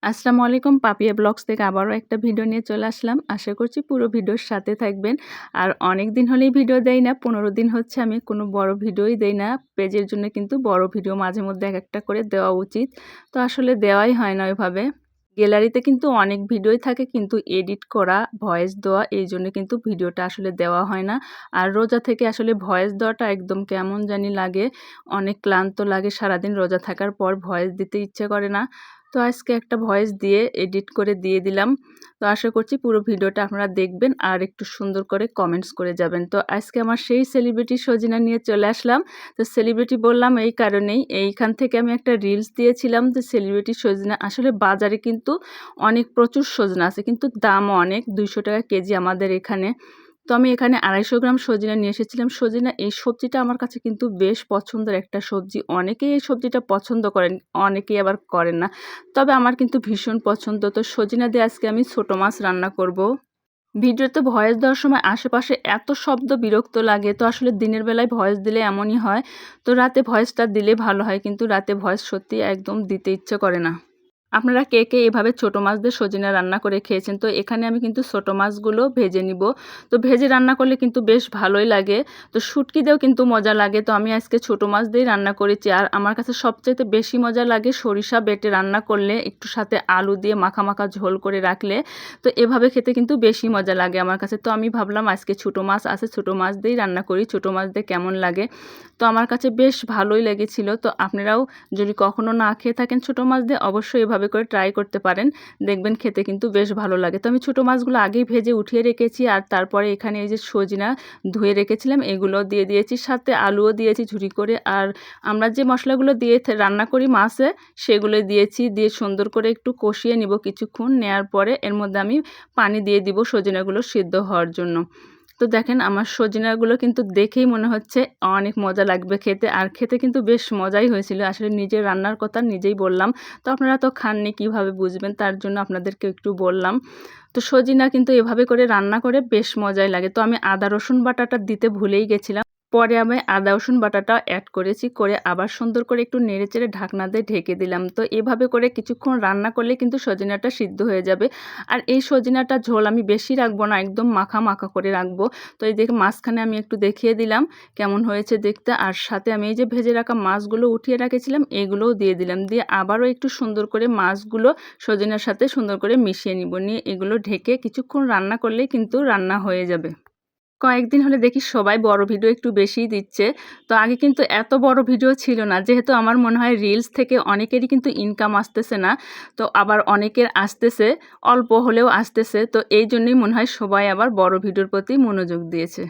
আসসালামু আলাইকুম, পাপিয়া ব্লগস থেকে আবারও একটা ভিডিও নিয়ে চলে আসলাম। আশা করছি পুরো ভিডিওর সাথে থাকবেন। আর অনেক দিন হলেই ভিডিও দেই না, 15 দিন হচ্ছে আমি কোনো বড় ভিডিওই দেই না। পেজের জন্য কিন্তু বড় ভিডিও মাঝে মধ্যে এক একটা করে দেওয়া উচিত। তো আসলে দেওয়াই হয় না ওইভাবে। গ্যালারিতে কিন্তু অনেক ভিডিওই থাকে, কিন্তু এডিট করা, ভয়েস দেওয়া, এইজন্য কিন্তু ভিডিওটা আসলে দেওয়া হয় না। আর রোজা থেকে আসলে ভয়েস দেওয়াটা একদম কেমন জানি লাগে, অনেক ক্লান্ত লাগে। সারাদিন রোজা থাকার পর ভয়েস দিতে ইচ্ছে করে না। তো আজকে একটা ভয়েস দিয়ে এডিট করে দিয়ে দিলাম। তো আশা করছি পুরো ভিডিওটা আপনারা দেখবেন আর একটু সুন্দর করে কমেন্টস করে যাবেন। তো আজকে আমার সেই সেলিব্রিটি সজিনা নিয়ে চলে আসলাম। তো সেলিব্রিটি বললাম এই কারণেই, এইখান থেকে আমি একটা রিলস দিয়েছিলাম যে সেলিব্রিটি সজিনা আসলে বাজারে কিন্তু অনেক প্রচুর সজনা আছে, কিন্তু দামও অনেক, 200 টাকা কেজি আমাদের এখানে। তো আমি এখানে 250 গ্রাম সজিনা নিয়ে এসেছিলাম। সজিনা এই সবজিটা আমার কাছে কিন্তু বেশ পছন্দের একটা সবজি। অনেকেই এই সবজিটা পছন্দ করেন, অনেকেই আবার করেন না। তবে আমার কিন্তু ভীষণ পছন্দ। তো সজিনা দিয়ে আজকে আমি ছোট মাছ রান্না করব। ভিডিওতে ভয়েস দেওয়ার সময় আশেপাশে এত শব্দ বিরক্ত লাগে। তো আসলে দিনের বেলায় ভয়েস দিলে এমনই হয়। তো রাতে ভয়েসটা দিলে ভালো হয়, কিন্তু রাতে ভয়েস সত্যি একদম দিতে ইচ্ছে করে না। আপনারা কে, কে এভাবে ছোট মাছ দিয়ে সজিনা রান্না করে খেয়েছেন? তো এখানে আমি কিন্তু ছোট মাছগুলো ভেজে নিব। তো ভেজে রান্না করলে কিন্তু বেশ ভালোই লাগে। তো শুটকি দিয়েও কিন্তু মজা লাগে। তো আমি আজকে ছোট মাছ দিয়েই রান্না করেছি। আর আমার কাছে সবচাইতে বেশি মজা লাগে সরিষা বেটে রান্না করলে, একটু সাথে আলু দিয়ে মাখা, মাখা ঝোল করে রাখলে। তো এভাবে খেতে কিন্তু বেশি মজা লাগে আমার কাছে। তো আমি ভাবলাম আজকে ছোট মাছ আছে, ছোট মাছ দিয়েই রান্না করি। ছোট মাছ দিয়ে কেমন লাগে? তো আমার কাছে বেশ ভালোই লেগেছিল। তো আপনারাও যদি কখনো না খেয়ে থাকেন ছোট মাছ দিয়ে, অবশ্যই এভাবে করে ট্রাই করতে পারেন। দেখবেন খেতে কিন্তু বেশ ভালো লাগে। তো আমি ছোট মাছগুলো আগেই ভেজে উঠিয়ে রেখেছি। আর তারপরে এখানে এই যে সজিনা ধুয়ে রেখেছিলাম, এগুলো দিয়ে দিয়েছি। সাথে আলুও দিয়েছি ঝুরি করে। আর আমরা যে মশলাগুলো দিয়ে রান্না করি মাছে, সেগুলো দিয়েছি। দিয়ে সুন্দর করে একটু কষিয়ে নিব কিছুক্ষণ। নেয়ার পরে এর মধ্যে আমি পানি দিয়ে দিব সজিনাগুলো সিদ্ধ হওয়ার জন্য। তো দেখেন আমার সজিনাগুলো কিন্তু দেখেই মনে হচ্ছে অনেক মজা লাগবে খেতে। আর খেতে কিন্তু বেশ মজাই হয়েছিল। আসলে নিজের রান্নার কথা নিজেই বললাম। তো আপনারা তো খাননি, কিভাবে বুঝবেন? তার জন্য আপনাদেরকে একটু বললাম। তো সজিনা কিন্তু এভাবে করে রান্না করে বেশ মজাই লাগে। তো আমি আদা রসুন বাটাটা দিতে ভুলেই গেছিলাম। পরে আমি আদা রসুন বাটাটা অ্যাড করেছি, করে আবার সুন্দর করে একটু নেড়েচেড়ে ঢাকনা দিয়ে ঢেকে দিলাম। তো এভাবে করে কিছুক্ষণ রান্না করলে কিন্তু সজিনাটা সিদ্ধ হয়ে যাবে। আর এই সজিনাটা ঝোল আমি বেশি রাখবো না, একদম মাখা, মাখা করে রাখবো। তো এই দেখে মাঝখানে আমি একটু দেখিয়ে দিলাম কেমন হয়েছে দেখতে। আর সাথে আমি এই যে ভেজে রাখা মাছগুলো উঠিয়ে রেখেছিলাম, এগুলোও দিয়ে দিলাম। দিয়ে আবারও একটু সুন্দর করে মাছগুলো সজিনার সাথে সুন্দর করে মিশিয়ে নিব। নিয়ে এগুলো ঢেকে কিছুক্ষণ রান্না করলেই কিন্তু রান্না হয়ে যাবে। কয়েকদিন হলে দেখি সবাই বড় ভিডিও একটু বেশিই দিচ্ছে। তো আগে কিন্তু এত বড় ভিডিও ছিল না। যেহেতু আমার মনে হয় রিলস থেকে অনেকেরই কিন্তু ইনকাম আসতেছে না। তো আবার অনেকের আসতেছে, অল্প হলেও আসতেছে। তো এইজন্যই মনে হয় সবাই আবার বড় ভিডিওর প্রতি মনোযোগ দিয়েছে।